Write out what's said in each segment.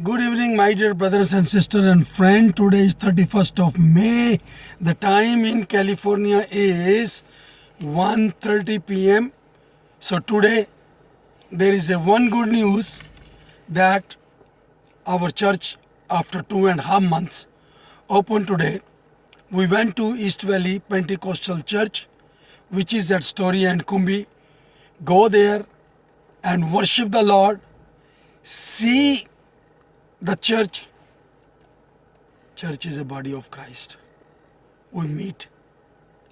Good evening, my dear brothers and sisters and friends. Today is 31st of May. The time in California is 1:30 p.m. So today there is a one good news that our church, after 2.5 months, opened today. We went to East Valley Pentecostal Church, which is at Story and Kumbi. Go there and worship the Lord. See the church. Church is a body of Christ. We meet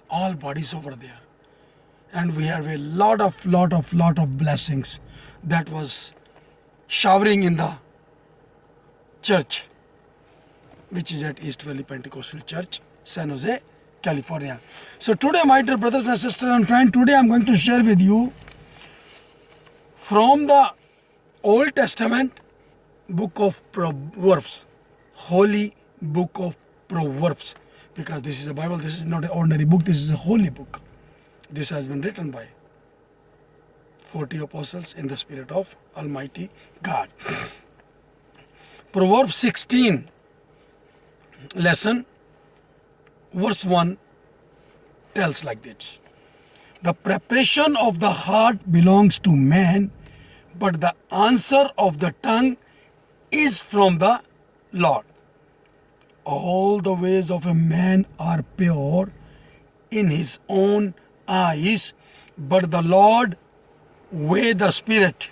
all bodies over there, and we have a lot of blessings that was showering in the church, which is at East Valley Pentecostal Church, San Jose, California. So today, my dear brothers and sisters and friends, today I'm going to share with you from the Old Testament book of Proverbs, holy book of Proverbs, because this is a Bible. This is not an ordinary book. This is a holy book. This has been written by 40 apostles in the spirit of Almighty God. Proverbs 16 lesson verse 1 tells like this: the preparation of the heart belongs to man, but the answer of the tongue is from the Lord. All the ways of a man are pure in his own eyes, but the Lord weigh the spirit.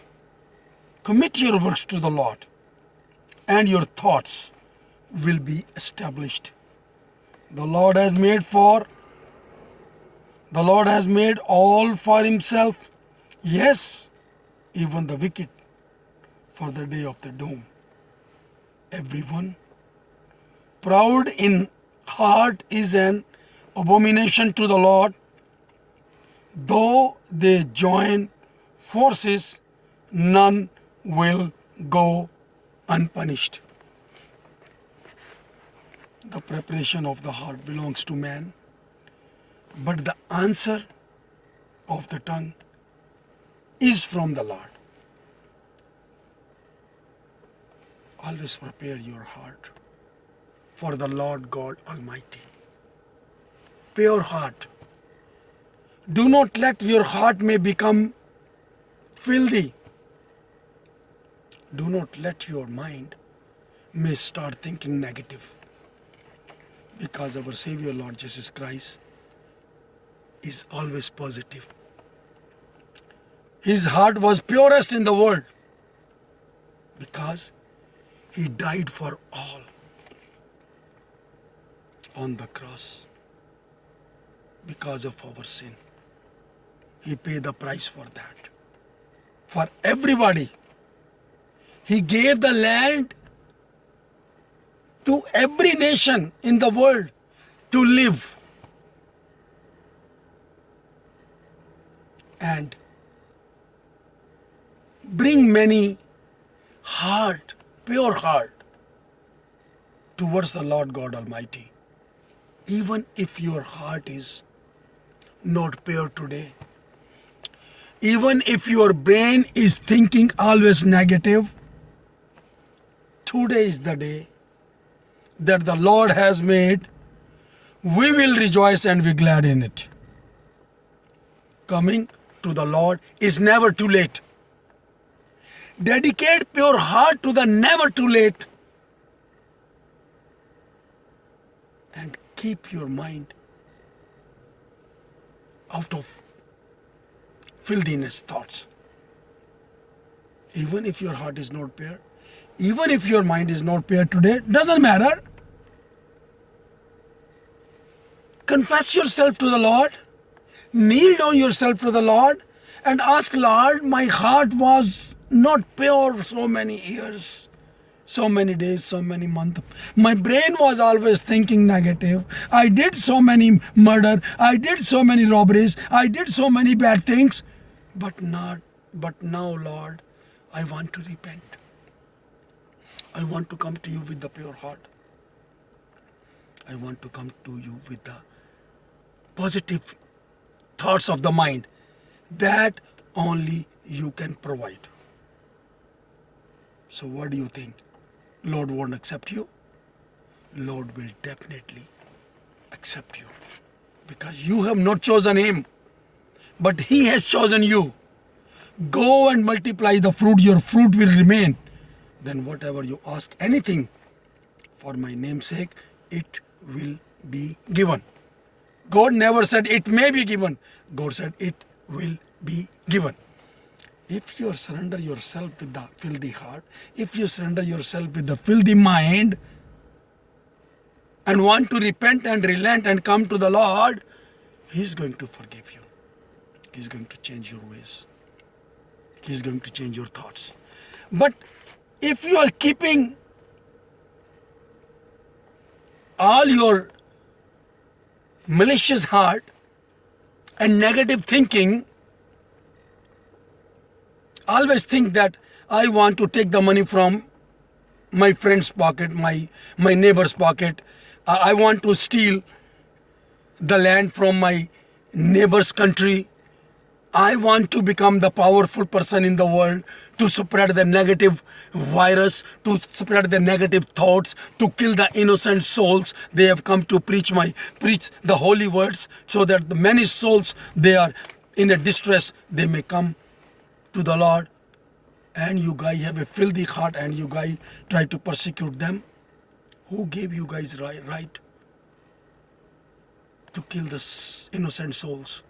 Commit your works to the Lord, and your thoughts will be established. The Lord has made all for himself, yes, even the wicked for the day of the doom. Everyone proud in heart is an abomination to the Lord. Though they join forces, none will go unpunished. The preparation of the heart belongs to man, but the answer of the tongue is from the Lord. Always prepare your heart for the Lord God Almighty. Pure heart. Do not let your heart may become filthy. Do not let your mind may start thinking negative, because our Savior Lord Jesus Christ is always positive. His heart was purest in the world because he died for all on the cross because of our sin. He paid the price for that. For everybody. He gave the land to every nation in the world to live. And bring many pure heart towards the Lord God Almighty. Even if your heart is not pure today, even if your brain is thinking always negative, today is the day that the Lord has made. We will rejoice and be glad in it. Coming to the Lord is never too late. Dedicate pure heart to the never too late. And keep your mind out of filthiness thoughts. Even if your heart is not pure, even if your mind is not pure today, doesn't matter. Confess yourself to the Lord. Kneel down yourself to the Lord and ask, Lord, my heart was not pure so many years, so many days, so many months. My brain was always thinking negative. I did so many murder. I did so many robberies. I did so many bad things. But now, Lord, I want to repent. I want to come to you with the pure heart. I want to come to you with the positive thoughts of the mind that only you can provide. So what do you think? Lord won't accept you. Lord will definitely accept you. Because you have not chosen him, but he has chosen you. Go and multiply the fruit, your fruit will remain. Then whatever you ask, anything for my name's sake, it will be given. God never said it may be given. God said it will be given. If you surrender yourself with the filthy heart, if you surrender yourself with the filthy mind, and want to repent and relent and come to the Lord, He's going to forgive you. He's going to change your ways. He's going to change your thoughts. But if you are keeping all your malicious heart and negative thinking, always think that I want to take the money from my friend's pocket, my neighbor's pocket. I want to steal the land from my neighbor's country. I want to become the powerful person in the world, to spread the negative virus, to spread the negative thoughts, to kill the innocent souls. They have come to preach the holy words, so that the many souls, they are in a distress, they may come to the Lord. And you guys have a filthy heart and you guys try to persecute them. Who gave you guys right to kill the innocent souls?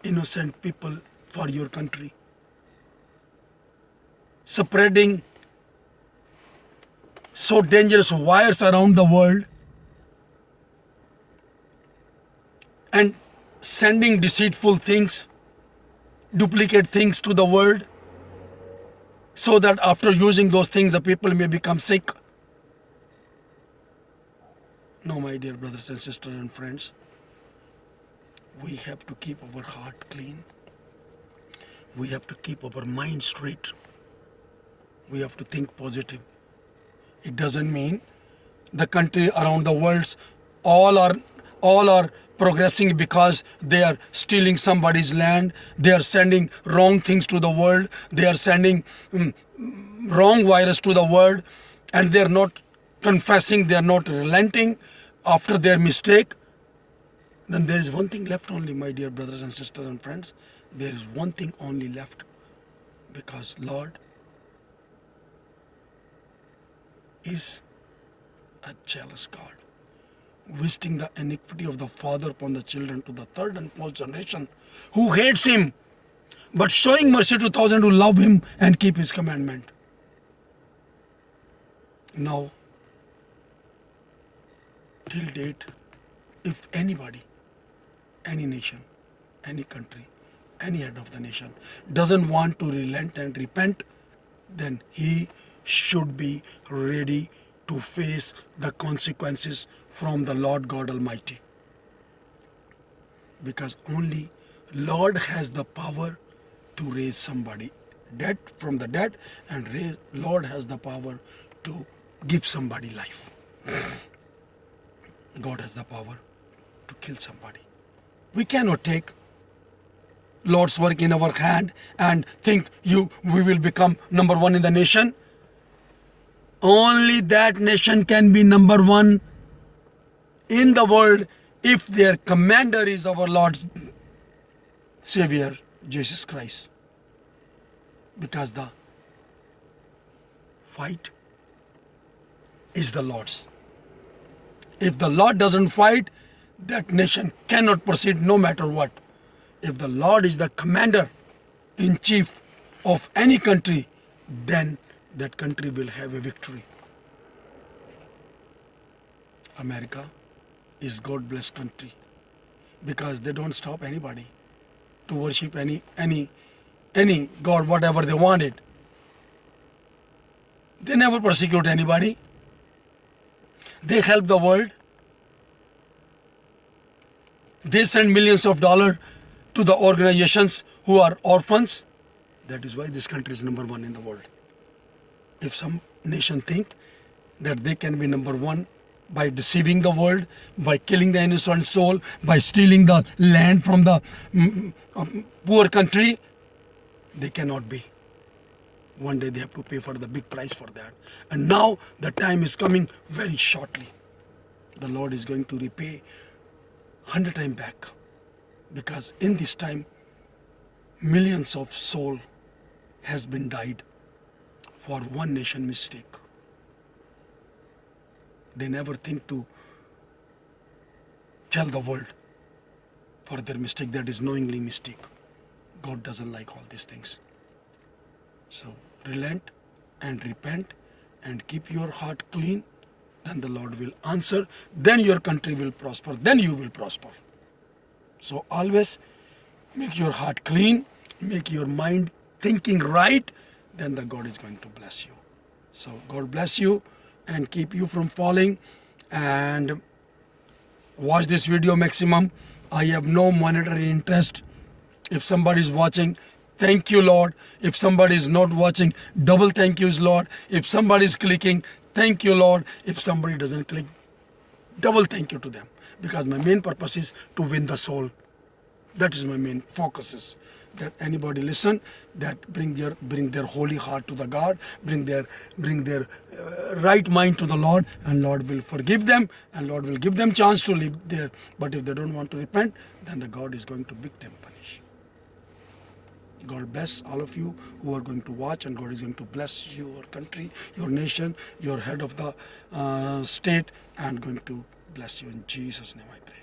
Innocent people for your country. Spreading so dangerous wires around the world and sending deceitful things, duplicate things to the world, so that after using those things the people may become sick. No, my dear brothers and sisters and friends, we have to keep our heart clean. We have to keep our mind straight. We have to think positive. It doesn't mean the country around the world all are progressing because they are stealing somebody's land. They are sending wrong things to the world. They are sending wrong virus to the world, and they are not confessing. They are not relenting after their mistake. Then there is one thing left only, my dear brothers and sisters and friends. There is one thing only left, because Lord is a jealous God, visiting the iniquity of the father upon the children to the third and fourth generation, who hates him, but showing mercy to thousands who love him and keep his commandment. Now, till date, if anybody, any nation, any country, any head of the nation doesn't want to relent and repent, then he should be ready to face the consequences from the Lord God Almighty. Because only Lord has the power to raise somebody dead from the dead, and Lord has the power to give somebody life. God has the power to kill somebody. We cannot take Lord's work in our hand and think we will become number one in the nation. Only that nation can be number one in the world if their commander is our Lord Savior, Jesus Christ. Because the fight is the Lord's. If the Lord doesn't fight, that nation cannot proceed no matter what. If the Lord is the commander-in-chief of any country, then that country will have a victory. America is God-blessed country because they don't stop anybody to worship any God, whatever they wanted. They never persecute anybody. They help the world. They send millions of dollars to the organizations who are orphans. That is why this country is number one in the world. If some nation think that they can be number one by deceiving the world, by killing the innocent soul, by stealing the land from the poor country, they cannot be. One day they have to pay for the big price for that. And now the time is coming very shortly. The Lord is going to repay 100 times back. Because in this time, millions of soul has been died for one nation mistake. They never think to tell the world for their mistake. That is knowingly mistake. God doesn't like all these things. So relent and repent and keep your heart clean. Then the Lord will answer. Then your country will prosper. Then you will prosper. So always make your heart clean. Make your mind thinking right. Then the God is going to bless you. So God bless you and keep you from falling. And watch this video maximum. I have no monetary interest. If somebody is watching, thank you, Lord. If somebody is not watching, double thank yous, Lord. If somebody is clicking, thank you, Lord. If somebody doesn't click, double thank you to them. Because my main purpose is to win the soul. That is my main focus is. That anybody listen, that bring their holy heart to the God, bring their right mind to the Lord, and Lord will forgive them, and Lord will give them chance to live there. But if they don't want to repent, then the God is going to big time punish. God bless all of you who are going to watch, and God is going to bless your country, your nation, your head of the state, and going to bless you in Jesus' name I pray.